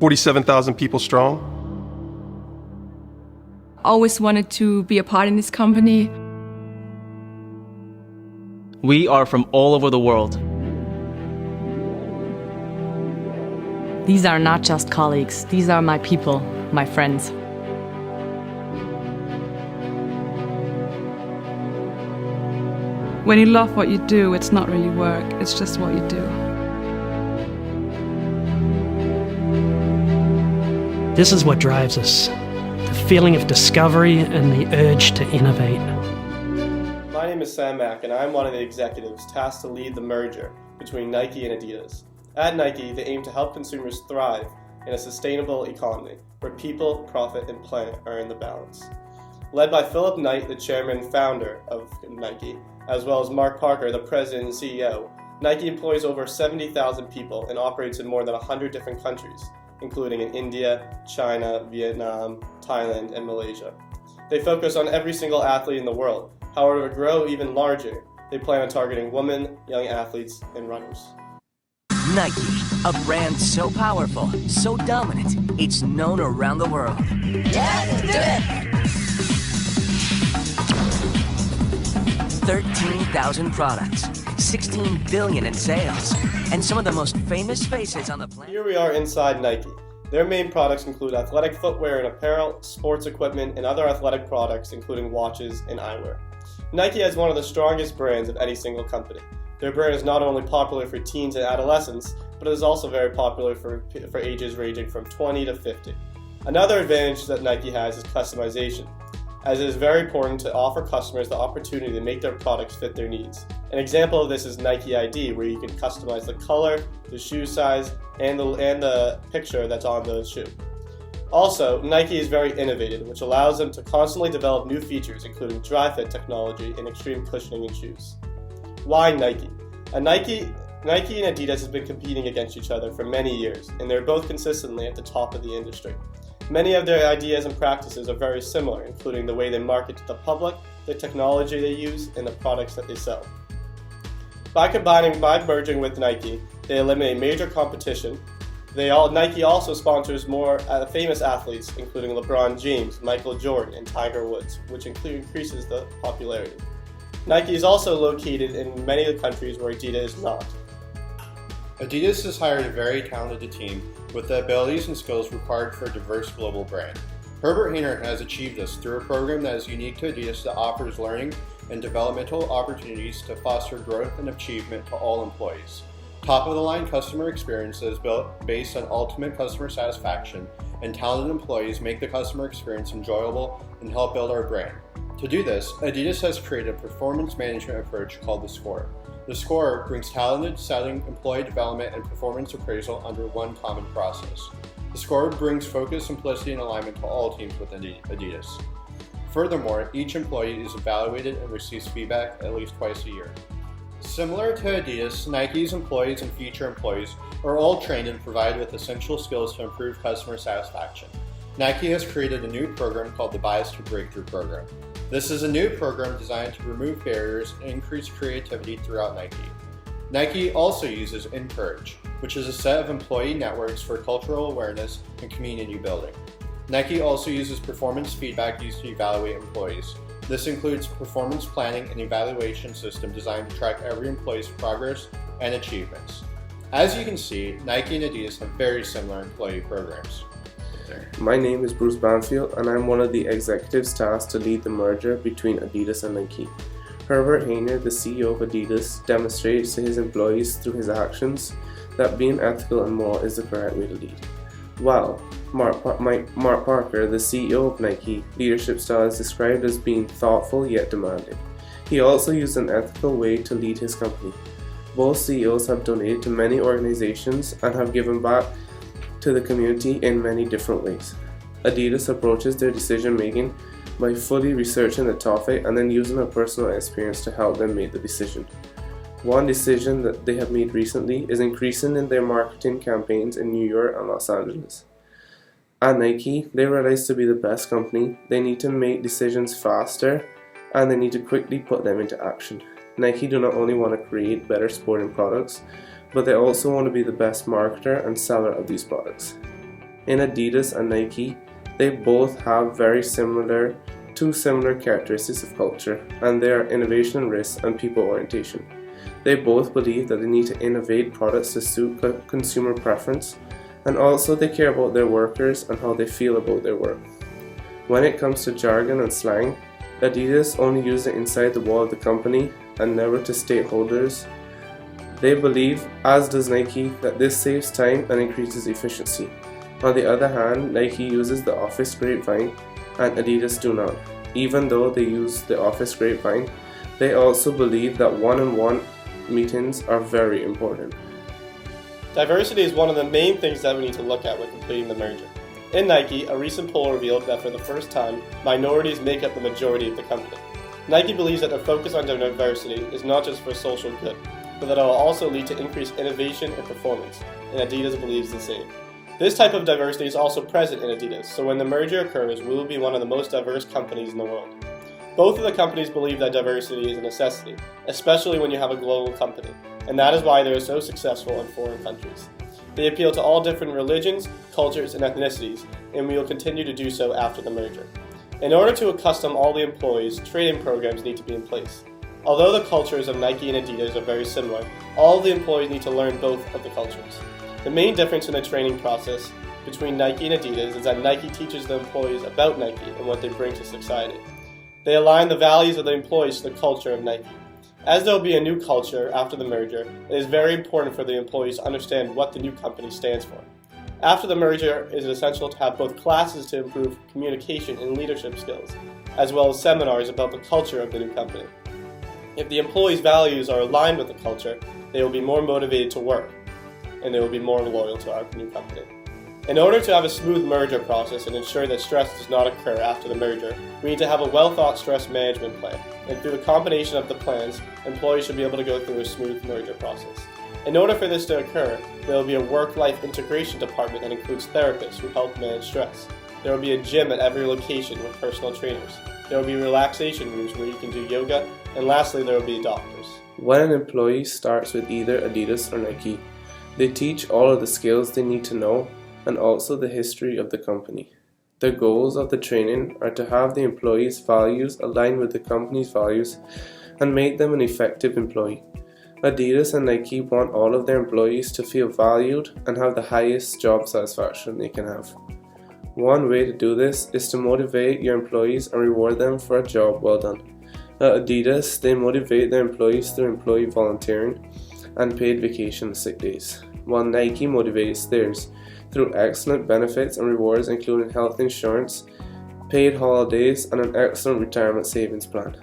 47,000 people strong. Always wanted to be a part in this company. We are from all over the world. These are not just colleagues, these are my people, my friends. When you love what you do, it's not really work, it's just what you do. This is what drives us, the feeling of discovery and the urge to innovate. My name is Sam Mack, and I'm one of the executives tasked to lead the merger between Nike and Adidas. At Nike, they aim to help consumers thrive in a sustainable economy where people, profit, and planet are in the balance. Led by Philip Knight, the chairman and founder of Nike, as well as Mark Parker, the president and CEO, Nike employs over 70,000 people and operates in more than 100 different countries, including in India, China, Vietnam, Thailand, and Malaysia. They focus on every single athlete in the world. However, to grow even larger, they plan on targeting women, young athletes, and runners. Nike, a brand so powerful, so dominant, it's known around the world. Yeah, do it! 13,000 products, 16 billion in sales, and some of the most famous faces on the planet. Here we are inside Nike. Their main products include athletic footwear and apparel, sports equipment, and other athletic products including watches and eyewear. Nike has one of the strongest brands of any single company. Their brand is not only popular for teens and adolescents, but it is also very popular for ages ranging from 20 to 50. Another advantage that Nike has is customization, as it is very important to offer customers the opportunity to make their products fit their needs. An example of this is Nike ID, where you can customize the color, the shoe size, and the picture that's on the shoe. Also, Nike is very innovative, which allows them to constantly develop new features, including dry fit technology and extreme cushioning in shoes. Why Nike? Nike and Adidas have been competing against each other for many years, and they're both consistently at the top of the industry. Many of their ideas and practices are very similar, including the way they market to the public, the technology they use, and the products that they sell. By merging with Nike, they eliminate major competition. Nike also sponsors more famous athletes, including LeBron James, Michael Jordan, and Tiger Woods, which increases the popularity. Nike is also located in many of the countries where Adidas is not. Adidas has hired a very talented team with the abilities and skills required for a diverse global brand. Herbert Hainer has achieved this through a program that is unique to Adidas that offers learning and developmental opportunities to foster growth and achievement to all employees. Top-of-the-line customer experience that is built based on ultimate customer satisfaction, and talented employees make the customer experience enjoyable and help build our brand. To do this, Adidas has created a performance management approach called the SCORE. The SCORE brings talented selling, employee development, and performance appraisal under one common process. The SCORE brings focus, simplicity, and alignment to all teams within Adidas. Furthermore, each employee is evaluated and receives feedback at least twice a year. Similar to Adidas, Nike's employees and future employees are all trained and provided with essential skills to improve customer satisfaction. Nike has created a new program called the Bias to Breakthrough program. This is a new program designed to remove barriers and increase creativity throughout Nike. Nike also uses Encourage, which is a set of employee networks for cultural awareness and community building. Nike also uses performance feedback used to evaluate employees. This includes performance planning and evaluation system designed to track every employee's progress and achievements. As you can see, Nike and Adidas have very similar employee programs. My name is Bruce Banfield, and I'm one of the executives tasked to lead the merger between Adidas and Nike. Herbert Hainer, the CEO of Adidas, demonstrates to his employees through his actions that being ethical and moral is the correct way to lead. While Mark Parker, the CEO of Nike, leadership style is described as being thoughtful yet demanding. He also used an ethical way to lead his company. Both CEOs have donated to many organizations and have given back to the community in many different ways. Adidas approaches their decision making by fully researching the topic and then using a personal experience to help them make the decision. One decision that they have made recently is increasing in their marketing campaigns in New York and Los Angeles. At Nike, they realize to be the best company, they need to make decisions faster and they need to quickly put them into action. Nike do not only want to create better sporting products, but they also want to be the best marketer and seller of these products. In Adidas and Nike, they both have two similar characteristics of culture, and they are innovation, risk, and people orientation. They both believe that they need to innovate products to suit consumer preference, and also they care about their workers and how they feel about their work. When it comes to jargon and slang, Adidas only uses it inside the wall of the company and never to stakeholders. They believe, as does Nike, that this saves time and increases efficiency. On the other hand, Nike uses the office grapevine and Adidas do not. Even though they use the office grapevine, they also believe that one-on-one meetings are very important. Diversity is one of the main things that we need to look at when completing the merger. In Nike, a recent poll revealed that for the first time, minorities make up the majority of the company. Nike believes that their focus on diversity is not just for social good, but that it will also lead to increased innovation and performance, and Adidas believes the same. This type of diversity is also present in Adidas, so when the merger occurs, we will be one of the most diverse companies in the world. Both of the companies believe that diversity is a necessity, especially when you have a global company, and that is why they are so successful in foreign countries. They appeal to all different religions, cultures, and ethnicities, and we will continue to do so after the merger. In order to accustom all the employees, training programs need to be in place. Although the cultures of Nike and Adidas are very similar, all the employees need to learn both of the cultures. The main difference in the training process between Nike and Adidas is that Nike teaches the employees about Nike and what they bring to society. They align the values of the employees to the culture of Nike. As there will be a new culture after the merger, it is very important for the employees to understand what the new company stands for. After the merger, it is essential to have both classes to improve communication and leadership skills, as well as seminars about the culture of the new company. If the employees' values are aligned with the culture, they will be more motivated to work, and they will be more loyal to our new company. In order to have a smooth merger process and ensure that stress does not occur after the merger, we need to have a well-thought stress management plan, and through the combination of the plans, employees should be able to go through a smooth merger process. In order for this to occur, there will be a work-life integration department that includes therapists who help manage stress. There will be a gym at every location with personal trainers. There will be relaxation rooms where you can do yoga, and lastly, there will be doctors. When an employee starts with either Adidas or Nike, they teach all of the skills they need to know and also the history of the company. The goals of the training are to have the employees' values align with the company's values and make them an effective employee. Adidas and Nike want all of their employees to feel valued and have the highest job satisfaction they can have. One way to do this is to motivate your employees and reward them for a job well done. At Adidas, they motivate their employees through employee volunteering and paid vacation sick days, while Nike motivates theirs through excellent benefits and rewards including health insurance, paid holidays, and an excellent retirement savings plan.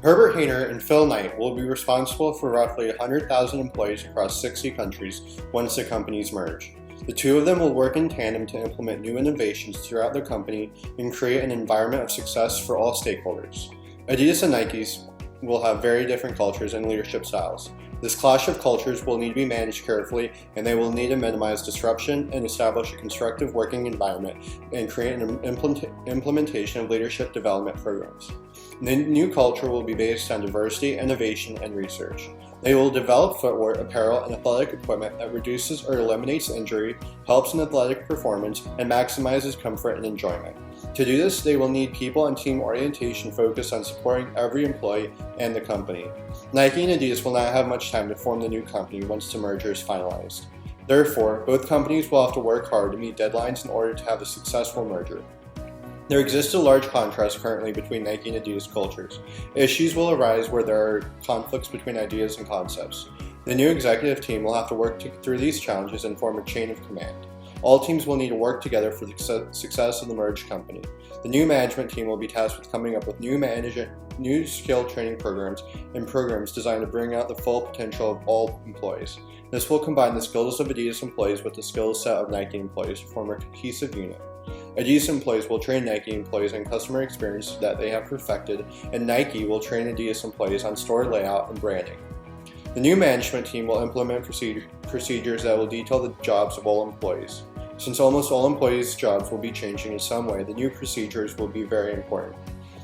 Herbert Hainer and Phil Knight will be responsible for roughly 100,000 employees across 60 countries once the companies merge. The two of them will work in tandem to implement new innovations throughout the company and create an environment of success for all stakeholders. Adidas and Nike will have very different cultures and leadership styles. This clash of cultures will need to be managed carefully, and they will need to minimize disruption and establish a constructive working environment and create an implementation of leadership development programs. The new culture will be based on diversity, innovation, and research. They will develop footwear, apparel, and athletic equipment that reduces or eliminates injury, helps in athletic performance, and maximizes comfort and enjoyment. To do this, they will need people and team orientation focused on supporting every employee and the company. Nike and Adidas will not have much time to form the new company once the merger is finalized. Therefore, both companies will have to work hard to meet deadlines in order to have a successful merger. There exists a large contrast currently between Nike and Adidas cultures. Issues will arise where there are conflicts between ideas and concepts. The new executive team will have to work through these challenges and form a chain of command. All teams will need to work together for the success of the merged company. The new management team will be tasked with coming up with new skill training programs and programs designed to bring out the full potential of all employees. This will combine the skills of Adidas employees with the skills set of Nike employees to form a cohesive unit. Adidas employees will train Nike employees on customer experience that they have perfected, and Nike will train Adidas employees on store layout and branding. The new management team will implement procedures that will detail the jobs of all employees. Since almost all employees' jobs will be changing in some way, the new procedures will be very important.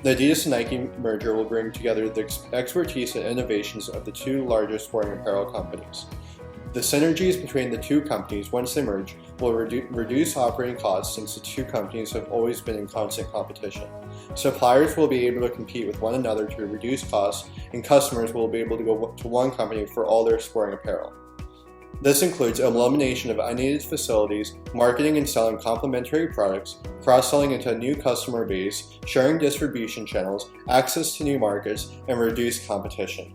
The Adidas and Nike merger will bring together the expertise and innovations of the two largest sporting apparel companies. The synergies between the two companies, once they merge, will reduce operating costs since the two companies have always been in constant competition. Suppliers will be able to compete with one another to reduce costs, and customers will be able to go to one company for all their sporting apparel. This includes elimination of unneeded facilities, marketing and selling complementary products, cross-selling into a new customer base, sharing distribution channels, access to new markets, and reduced competition.